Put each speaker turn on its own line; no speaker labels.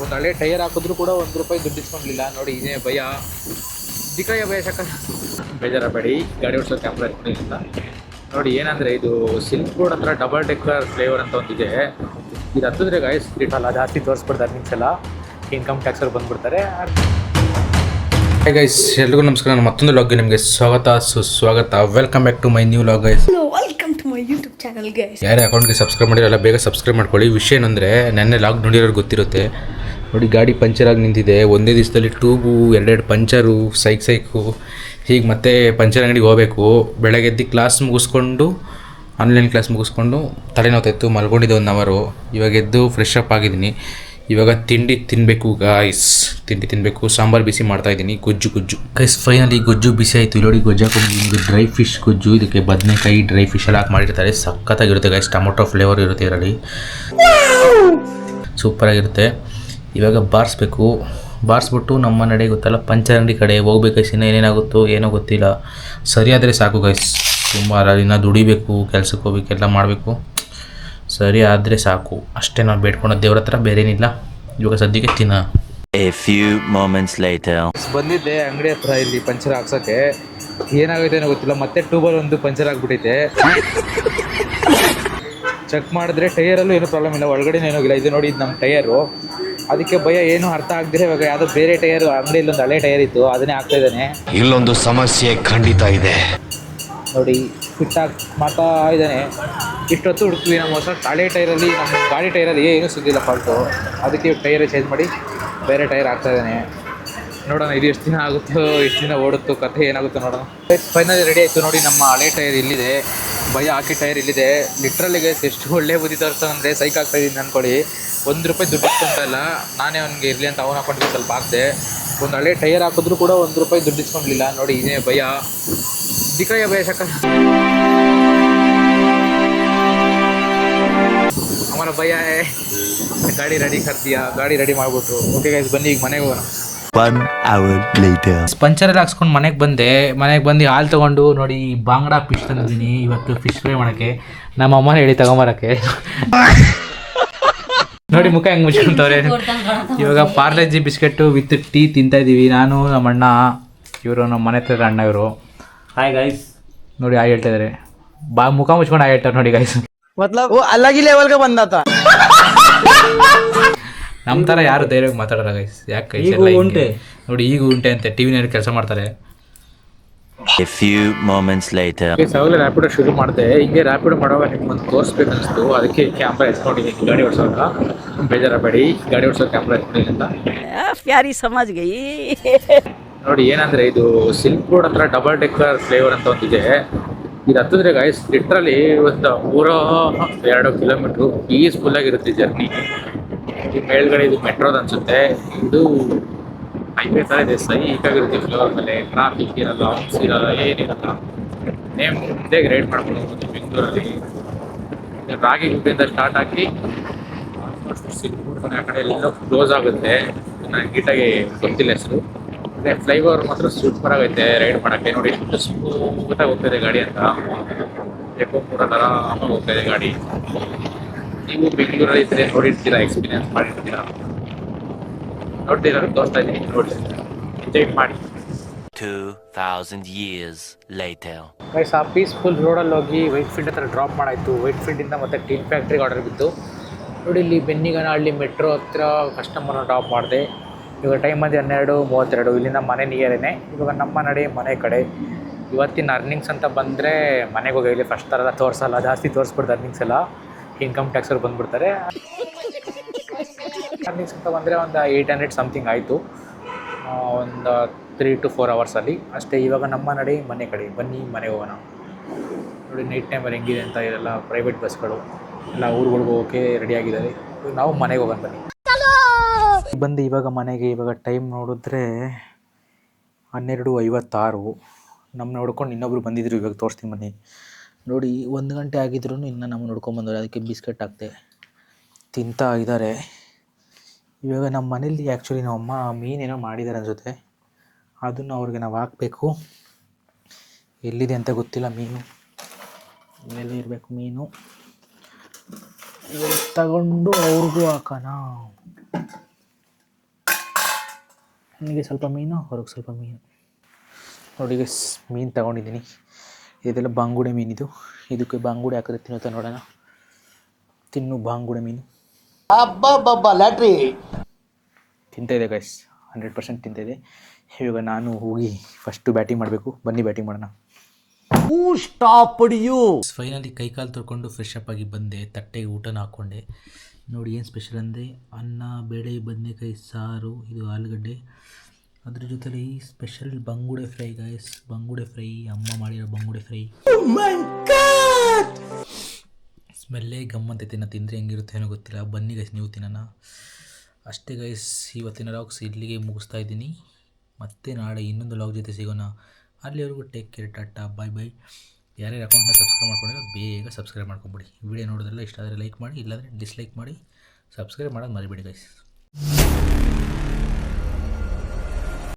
ಒಂದು ಹಳೆ ಟೈರ್ ಹಾಕಿದ್ರು ಕೂಡ ₹1 ದುಡ್ಡು ಇಸ್ಕೊಂಡಿಲ್ಲ. ನೋಡಿ ಇದೇ ಭಯ, ದಿಕಾಯ ಭಯ ಶಕ. ಬೇಜಾರಬೇಡಿ, ಗಾಡಿ ಓಡಿಸೋ ಕ್ಯಾಮ್ರಾ ಇಟ್ಕೊಂಡಿಲ್ಲ. ನೋಡಿ ಏನಂದರೆ ಇದು ಸಿಲ್ಕ್ ಬೋರ್ಡ್ ಹತ್ರ ಡಬಲ್ ಡೆಕ್ಕರ್ ಫ್ಲೇವರ್ ಅಂತ ಒಂದಿದೆ. ಇದು ಹತ್ತಿದ್ರೆ ಗಾಯ್ಸ್ ಅಲ್ಲ ಜಾಸ್ತಿ ತೋರಿಸ್ಬಿಡ್ತಾರೆ ನಿಮ್ಸೆಲ್ಲ, ಇನ್ಕಮ್ ಟ್ಯಾಕ್ಸಲ್ಲಿ ಬಂದುಬಿಡ್ತಾರೆ. ಹಾಯ್ ಗೈಸ್, ಎಲ್ರಿಗೂ ನಮಸ್ಕಾರ. ನಾನು ಮತ್ತೊಂದು ಲಾಗ್ಗೆ ನಿಮಗೆ ಸುಸ್ವಾಗತ. Welcome back to my new vlog guys.
Welcome to my YouTube channel guys.
ಯಾರೇ ಅಕೌಂಟ್ಗೆ ಸಬ್ಸ್ಕ್ರೈಬ್ ಮಾಡಿರಲ್ಲ ಬೇಗ ಸಬ್ಸ್ಕ್ರೈಬ್ ಮಾಡ್ಕೊಳ್ಳಿ. ವಿಷಯ ಏನಂದರೆ ನೆನ್ನೆ ಲಾಗ್ ನೋಡಿರೋರು ಗೊತ್ತಿರುತ್ತೆ. ನೋಡಿ ಗಾಡಿ ಪಂಚರ್ ಆಗಿ ನಿಂತಿದೆ. ಒಂದೇ ದಿವಸದಲ್ಲಿ ಟ್ಯೂಬು, ಎರಡೆರಡು ಪಂಚರು, ಸೈಕು ಹೀಗೆ ಮತ್ತೆ ಪಂಚರ್ ಅಂಗಡಿಗೆ ಹೋಗಬೇಕು. ಬೆಳಗ್ಗೆ ಎದ್ದು ಕ್ಲಾಸ್ ಮುಗಿಸ್ಕೊಂಡು, ಆನ್ಲೈನ್ ಕ್ಲಾಸ್ ಮುಗಿಸ್ಕೊಂಡು ತಲೆನೋತಾಯಿತ್ತು, ಮಲ್ಕೊಂಡಿದ್ದೆ 1 ಅವರು. ಇವಾಗ ಎದ್ದು ಫ್ರೆಶ್ ಅಪ್ ಆಗಿದ್ದೀನಿ. ಇವಾಗ ತಿಂಡಿ ತಿನ್ನಬೇಕು ಗಾಯ್ಸ್, ತಿಂಡಿ ತಿನ್ನಬೇಕು. ಸಾಂಬಾರು ಬಿಸಿ ಮಾಡ್ತಾಯಿದ್ದೀನಿ. ಗೊಜ್ಜು ಗೈಸ್ ಫೈನಲಿ ಗೊಜ್ಜು ಬಿಸಿ ಆಯಿತು. ನೋಡಿ ಗೊಜ್ಜು ಹಾಕೊಂಡು ಡ್ರೈ ಫಿಶ್ ಗೊಜ್ಜು. ಇದಕ್ಕೆ ಬದನೆಕಾಯಿ, ಡ್ರೈ ಫಿಶ್ ಎಲ್ಲ ಹಾಕಿ ಮಾಡಿರ್ತಾರೆ. ಸಖತ್ತಾಗಿರುತ್ತೆ ಗೈಸ್. ಟೊಮೊಟೊ ಫ್ಲೇವರ್ ಇರುತ್ತೆ ಇದರಲ್ಲಿ, ಸೂಪರಾಗಿರುತ್ತೆ. ಇವಾಗ ಬಾರಿಸ್ಬಿಟ್ಟು ನಮ್ಮ ನಡೆ ಗೊತ್ತಲ್ಲ ಪಂಚರ್ ಅಂಗಡಿ ಕಡೆ ಹೋಗ್ಬೇಕು. ಇನ್ನು ಏನೇನಾಗುತ್ತೋ ಏನೋ ಗೊತ್ತಿಲ್ಲ. ಸರಿಯಾದರೆ ಸಾಕು ಗೈಸ್. ತುಂಬ ದಿನ ದುಡಿಬೇಕು, ಕೆಲ್ಸಕ್ಕೆ ಹೋಗ್ಬೇಕು, ಎಲ್ಲ ಮಾಡಬೇಕು. ಸರಿ ಆದರೆ ಸಾಕು ಅಷ್ಟೇ. ನಾವು ಬೇಡ್ಕೊಳೋದು ದೇವ್ರ ಹತ್ರ, ಬೇರೇನಿಲ್ಲ. ಇವಾಗ ಸದ್ಯಕ್ಕೆ ತಿನ್ನ.
A few moments later.
ಬಂದಿದ್ದೆ ಅಂಗಡಿ ಹತ್ರ ಇಲ್ಲಿ ಪಂಚರ್ ಹಾಕ್ಸೋಕ್ಕೆ. ಏನಾಗೈತೆ ಏನೋ ಗೊತ್ತಿಲ್ಲ, ಮತ್ತೆ ಟ್ಯೂಬರ್ ಒಂದು ಪಂಚರ್ ಆಗಿಬಿಟ್ಟೈತೆ. ಚೆಕ್ ಮಾಡಿದ್ರೆ ಟೈಯರಲ್ಲೂ ಏನೂ ಪ್ರಾಬ್ಲಮ್ ಇಲ್ಲ, ಒಳಗಡೆ ಏನಾಗಿಲ್ಲ. ಇದು ನೋಡಿ, ಇದು ನಮ್ಮ ಟೈಯರು. ಅದಕ್ಕೆ ಭಯ, ಏನು ಅರ್ಥ ಆಗದಿರೋ ಇವಾಗ ಯಾವುದೋ ಬೇರೆ ಟೈಯರು, ಅಂಗಡಿಯಲ್ಲಿ ಒಂದು ಹಳೆ ಟೈಯರ್ ಇತ್ತು, ಅದನ್ನೇ ಹಾಕ್ತಾ ಇದ್ದಾನೆ.
ಇಲ್ಲೊಂದು ಸಮಸ್ಯೆ ಖಂಡಿತ ಇದೆ
ನೋಡಿ, ಫಿಟ್ಟಾಗಿ ಮಾಡ್ತಾ ಇದ್ದಾನೆ. ಇಷ್ಟೊತ್ತು ಹುಡುಕ್ತೀವಿ ನಮ್ಮ ಹೊಸ ಹಳೆ ಟೈರಲ್ಲಿ. ನಮ್ಮ ಗಾಡಿ ಟೈರಲ್ಲಿ ಏನೂ ಸಿಗಲಿಲ್ಲ ಫಾಲ್ಟು. ಅದಕ್ಕೆ ಟೈರೇ ಚೇಂಜ್ ಮಾಡಿ ಬೇರೆ ಟೈರ್ ಹಾಕ್ತಾ ಇದ್ದಾನೆ. ನೋಡೋಣ ಇದು ಎಷ್ಟು ದಿನ ಆಗುತ್ತೋ, ಎಷ್ಟು ದಿನ ಓಡುತ್ತೋ, ಕಥೆ ಏನಾಗುತ್ತೋ ನೋಡೋಣ. ಫೈನಲಿ ರೆಡಿ ಆಯಿತು. ನೋಡಿ ನಮ್ಮ ಹಳೆ ಟೈರ್ ಇಲ್ಲಿದೆ, ಭಯ ಹಾಕಿ ಟೈರ್ ಇಲ್ಲಿದೆ. ಲಿಟ್ರಲ್ಲಿಗೆ ಎಷ್ಟು ಒಳ್ಳೆ ಬುದ್ಧಿ ತೋರಿಸ್ತಾನಂದರೆ ಸೈಕ್ ಆಗ್ತಾಯಿದ್ದೀನಿ ಅಂದ್ಕೊಳ್ಳಿ. ₹1 ದುಡ್ಡು ಇಸ್ಕೊಂತ ಇಲ್ಲ. ನಾನೇ ಅವ್ನಿಗೆ ಇರಲಿ ಅಂತ ಅವನ ಅಕೌಂಟ್ಗೆ ಸ್ವಲ್ಪ ಹಾಕಿದೆ. ಒಂದು ಹಳೆ ಟೈರ್ ಹಾಕಿದ್ರು ಕೂಡ ₹1 ದುಡ್ಡು ಇಸ್ಕೊಂಡಿಲ್ಲ. ನೋಡಿ ಇದೇ ಭಯ, ದಿಕಾಯ ಭಯ ಶಕ. ಹಮಾರ ಭಯ ಗಾಡಿ ರೆಡಿ ಕರ್ದಿಯಾ, ಗಾಡಿ ರೆಡಿ ಮಾಡಿಬಿಟ್ರು. ಓಕೆ ಗೈಸ್, ಬನ್ನಿ ಈಗ ಮನೆಗೆ ಹೋಗೋಣ.
1 hour later.
ಪಂಚರ್ ಎಲ್ಲ ಹಾಕ್ಸ್ಕೊಂಡು ಮನೆಗೆ ಬಂದು ಹಾಲು ತೊಗೊಂಡು ನೋಡಿ ಬಾಂಗ್ಡಾ ಫಿಶ್ ತಂದಿದ್ದೀನಿ ಇವತ್ತು ಫಿಶ್ ಫ್ರೈ ಮಾಡೋಕ್ಕೆ. ನಮ್ಮ ಅಮ್ಮನ ಹೇಳಿ ತಗೊಂಬರೋಕ್ಕೆ. ನೋಡಿ ಮುಖ ಹೆಂಗೆ ಮುಚ್ಕೊಂತವ್ರೆ. ಇವಾಗ ಪಾರ್ಲೆಜಿ ಬಿಸ್ಕೆಟ್ಟು ವಿತ್ ಟೀ ತಿಂತಾಯಿದ್ದೀವಿ. ನಾನು ನಮ್ಮ ಅಣ್ಣ, ಇವರು ನಮ್ಮ ಮನೆ ಹತ್ರ ಅಣ್ಣ ಇವರು. Hi guys. ನೋಡಿ ಹಾಯ್ ಹೇಳ್ತಾ ಇದ್ದಾರೆ, ಮುಖ ಮುಚ್ಕೊಂಡು ಹಾಯ್ ಹೇಳ್ತಾರೆ ನೋಡಿ ಗೈಸ್.
मतलब वो अलग ही लेवल का बंदा था.
ನಮ್ಮ ಥರ ಯಾರು ಧೈರ್ಯವಾಗಿ ಮಾತಾಡೋಲ್ಲ ಗೈಸ್. ಯಾಕೆ ಉಂಟೆ ನೋಡಿ, ಈಗ ಉಂಟೆ ಅಂತೆ ಟಿವಿನಲ್ಲಿ ಕೆಲಸ ಮಾಡ್ತಾರೆ.
A few moments later.
ಸಾಗಲೇ Rapido ಶುರು ಮಾಡಿದೆ. ಹಿಂಗೆ ರ್ಯಾಪಿಡೋ ಮಾಡುವಾಗ ನಿಮ್ಗೊಂದು ತೋರಿಸ್ಬೇಕು ಅನಿಸ್ತು, ಅದಕ್ಕೆ ಕ್ಯಾಮ್ರಾ ಎತ್ಕೊಂಡಿದ್ದೀನಿ ಗಾಡಿ ಓಡಿಸೋವಾಗ. ಬೇಜಾರಬೇಡಿ, ಗಾಡಿ ಓಡಿಸೋ ಕ್ಯಾಮ್ರಾ ಎತ್ಕೊಂಡಿಲ್ಲ.
ಪ್ಯಾರಿ ಸಮಾಜ್ ಗೈ.
ನೋಡಿ ಏನಂದರೆ ಇದು ಸಿಲ್ಕ್ ಬೋರ್ಡ್ ಹತ್ರ ಡಬಲ್ ಡೆಕ್ಕರ್ ಫ್ಲೇವರ್ ಅಂತ ಒಂದಿದೆ. ಇದು ಹತ್ತಿದ್ರೆ ಗೈಸ್ ಲಿಟ್ರಲಿ ಒಂದು 2 ಕಿಲೋಮೀಟ್ರು ಪೀಸ್ಫುಲ್ಲಾಗಿರುತ್ತೆ ಜರ್ನಿ. ಈ ಮೇಲ್ಗಡೆ ಇದು ಮೆಟ್ರೋದು ಅನಿಸುತ್ತೆ. ಇದು ಹೈವೇ ಥರ ಇದೆ, ಸೈಕಾಗಿರುತ್ತೆ. ಫ್ಲೋರ್ ಮೇಲೆ ಟ್ರಾಫಿಕ್ ಇರಲ್ಲ, ಆಫೀಸ್ ಇರಲ್ಲ, ಏನಿರಲ್ಲ. ಮುಂದೆ ರೈಡ್ ಮಾಡ್ಕೊಂಡು ಹೋಗ್ಬೋದು ಬೆಂಗಳೂರಲ್ಲಿ. ರಾಗಿ ಗುಡ್ಡೆಯಿಂದ ಸ್ಟಾರ್ಟ್ ಆಗಿ ಸಿಲ್ಪುರ್ ಆ ಕಡೆ ಎಲ್ಲ ಕ್ಲೋಸ್ ಆಗುತ್ತೆ. ನನಗೆ ನೀಟಾಗಿ ಗೊತ್ತಿಲ್ಲ ಹೆಸರು. ಅದೇ ಫ್ಲೈಓವರ್ ಮಾತ್ರ ಸೂಪರ್ ಆಗೈತೆ ರೈಡ್ ಮಾಡೋಕ್ಕೆ. ನೋಡಿ ಎಷ್ಟು ಸ್ಮೂತಾಗಿ ಹೋಗ್ತಾಯಿದೆ ಗಾಡಿ ಅಂತ. ಎಕೋ ಕೂಡ ಥರ ಹೋಗ್ತಾಯಿದೆ ಗಾಡಿ. ನೀವು ಬೆಂಗಳೂರಲ್ಲಿ ಇದ್ದರೆ ನೋಡಿರ್ತೀರಾ, ಎಕ್ಸ್ಪೀರಿಯನ್ಸ್ ಮಾಡಿರ್ತೀರಾ. ನೋಡ್ತೀರಾ, ತೋರಿಸ್ತಾ ಇದ್ದೀನಿ, ನೋಡಿ ಎಂಜಾಯ್ ಮಾಡಿ.
2000 years later.
ಗೈಸ್, ಆ ಪೀಸ್ಫುಲ್ ರೋಡಲ್ಲಿ ಹೋಗಿ ವೈಟ್ ಫೀಲ್ಡ್ ಹತ್ರ ಡ್ರಾಪ್ ಮಾಡಾಯಿತು. ವೈಟ್ ಫೀಲ್ಡಿಂದ ಮತ್ತೆ ಟೀನ್ ಫ್ಯಾಕ್ಟ್ರಿಗೆ ಆರ್ಡರ್ ಬಿತ್ತು. ನೋಡಿ ಇಲ್ಲಿ ಬೆನ್ನಿಗನಹಳ್ಳಿ ಮೆಟ್ರೋ ಹತ್ರ ಕಸ್ಟಮರ್ನ ಡ್ರಾಪ್ ಮಾಡಿದೆ. ಇವಾಗ ಟೈಮ್ ಬಂದು 12:32. ಇಲ್ಲಿಂದ ಮನೆ ನಿಯರೇನೆ. ಇವಾಗ ನಮ್ಮ ನಡೆ ಮನೆ ಕಡೆ. ಇವತ್ತಿನ ಅರ್ನಿಂಗ್ಸ್ ಅಂತ ಬಂದರೆ ಮನೆಗೆ ಹೋಗಿ ಇಲ್ಲಿ ಫಸ್ಟ್ ಥರ ತೋರಿಸಲ್ಲ, ಜಾಸ್ತಿ ತೋರಿಸ್ಬಿಡ್ತಾರೆ ಅರ್ನಿಂಗ್ಸ್ ಎಲ್ಲ. ಇನ್ಕಮ್ ಟ್ಯಾಕ್ಸವ್ರು ಬಂದುಬಿಡ್ತಾರೆ. ಅರ್ನಿಂಗ್ಸ್ ಅಂತ ಬಂದರೆ ಒಂದು 800 ಸಮಥಿಂಗ್ ಆಯಿತು, ಒಂದು 3 to 4 ಅವರ್ಸಲ್ಲಿ ಅಷ್ಟೇ. ಇವಾಗ ನಮ್ಮ ನಡೆ ಮನೆ ಕಡೆ, ಬನ್ನಿ ಮನೆಗೆ ಹೋಗೋಣ. ನೋಡಿ ನೈಟ್ ಟೈಮಲ್ಲಿ ಹೆಂಗಿದೆ ಅಂತ. ಇವೆಲ್ಲ ಪ್ರೈವೇಟ್ ಬಸ್ಗಳು ಎಲ್ಲ ಊರುಗಳಿಗೆ ಹೋಗೋಕ್ಕೆ ರೆಡಿಯಾಗಿದ್ದಾರೆ. ನಾವು ಮನೆಗೆ ಹೋಗೋಣ ಬನ್ನಿ. ಬಂದು ಇವಾಗ ಮನೆಗೆ. ಇವಾಗ ಟೈಮ್ ನೋಡಿದ್ರೆ 12:56. ನಮ್ಮ ನೋಡ್ಕೊಂಡು ಇನ್ನೊಬ್ರು ಬಂದಿದ್ರು, ಇವಾಗ ತೋರಿಸ್ತೀನಿ ಬನ್ನಿ. ನೋಡಿ 1 ಗಂಟೆ ಆಗಿದ್ರು ಇನ್ನು ನಮ್ಮ ನೋಡ್ಕೊಂಬಂದವ್ರೆ. ಅದಕ್ಕೆ ಬಿಸ್ಕೆಟ್ ಹಾಕ್ತೆ ತಿಂತಾ ಇದ್ದಾರೆ. ಇವಾಗ ನಮ್ಮ ಮನೇಲಿ ಆ್ಯಕ್ಚುಲಿ ನಮ್ಮಮ್ಮ ಮೀನೇನೋ ಮಾಡಿದ್ದಾರೆ ಅನಿಸುತ್ತೆ, ಅದನ್ನು ಅವ್ರಿಗೆ ನಾವು ಹಾಕಬೇಕು. ಎಲ್ಲಿದೆ ಅಂತ ಗೊತ್ತಿಲ್ಲ ಮೀನು, ಇಲ್ಲೆಲ್ಲ ಇರಬೇಕು ಮೀನು. ಇವಾಗ ತಗೊಂಡು ಅವ್ರಿಗೂ ಹಾಕೋಣ. ನನಗೆ ಸ್ವಲ್ಪ ಮೀನು, ಹೊರಗೆ ಸ್ವಲ್ಪ ಮೀನು. ನೋಡಿ ಗೈಸ್, ಮೀನು ತಗೊಂಡಿದ್ದೀನಿ. ಇದೆಲ್ಲ ಬಾಂಗುಡೆ ಮೀನಿದು. ಇದಕ್ಕೆ ಬಾಂಗುಡೆ ಹಾಕಿದ್ರೆ ತಿನ್ನುತ್ತಾ ನೋಡೋಣ. ತಿನ್ನು ಬಾಂಗುಡೆ ಮೀನು.
ಲ್ಯಾಟ್ರಿ
ತಿಂತಾಯಿದೆ ಗೈಸ್, 100% ತಿಂತಾಯಿದೆ. ಇವಾಗ ನಾನು ಹೋಗಿ ಫಸ್ಟು ಬ್ಯಾಟಿಂಗ್ ಮಾಡಬೇಕು. ಬನ್ನಿ ಬ್ಯಾಟಿಂಗ್ ಮಾಡೋಣ. ಫೈನಲಿ ಕೈಕಾಲು ತೊಳ್ಕೊಂಡು ಫ್ರೆಶ್ ಅಪ್ ಆಗಿ ಬಂದೆ. ತಟ್ಟೆಗೆ ಊಟನ ಹಾಕ್ಕೊಂಡೆ. ನೋಡಿ ಏನು ಸ್ಪೆಷಲ್ ಅಂದರೆ ಅನ್ನ, ಬೇಳೆ, ಬದನೆಕಾಯಿ ಸಾರು, ಇದು ಆಲೂಗಡ್ಡೆ. ಅದ್ರ ಜೊತೆಲಿ ಸ್ಪೆಷಲ್ ಬಂಗುಡೆ ಫ್ರೈ ಗೈಸ್. ಬಂಗುಡೆ ಫ್ರೈ, ಅಮ್ಮ ಮಾಡಿರೋ ಬಂಗುಡೆ ಫ್ರೈ. ಸ್ಮೆಲ್ಲೇ ಗಮ್ಮಂತೈತೆ. ತಿಂದರೆ ಹೆಂಗಿರುತ್ತೆ ಏನೋ ಗೊತ್ತಿಲ್ಲ. ಬನ್ನಿ ಗೈಸ್, ನೀವು ತಿನ್ನೋಣ. ಅಷ್ಟೇ ಗೈಸ್, ಇವತ್ತಿನ ಲಾಗ್ಸ್ ಇಲ್ಲಿಗೆ ಮುಗಿಸ್ತಾ ಇದ್ದೀನಿ. ಮತ್ತೆ ನಾಳೆ ಇನ್ನೊಂದು ಲಾಗ್ ಜೊತೆ ಸಿಗೋಣ. ಅಲ್ಲಿವರೆಗೂ ಟೇಕ್ ಕೇರ್, ಟಾಟಾ, ಬಾಯ್. ಯಾರ್ಯಾರು ಅಕೌಂಟ್ನ ಸಬ್ಸ್ಕ್ರೈಬ್ ಮಾಡ್ಕೊಂಡಿರೋ ಬೇಗ ಸಬ್ಸ್ಕ್ರೈಬ್ ಮಾಡ್ಕೊಂಬಿಡಿ. ವಿಡಿಯೋ ನೋಡೋದೆಲ್ಲ ಇಷ್ಟ ಆದರೆ ಲೈಕ್ ಮಾಡಿ, ಇಲ್ಲಾಂದರೆ ಡಿಸ್ಲೈಕ್ ಮಾಡಿ. ಸಬ್ಸ್ಕ್ರೈಬ್ ಮಾಡೋದು ಮರಿಬೇಡಿ ಗೈಸ್.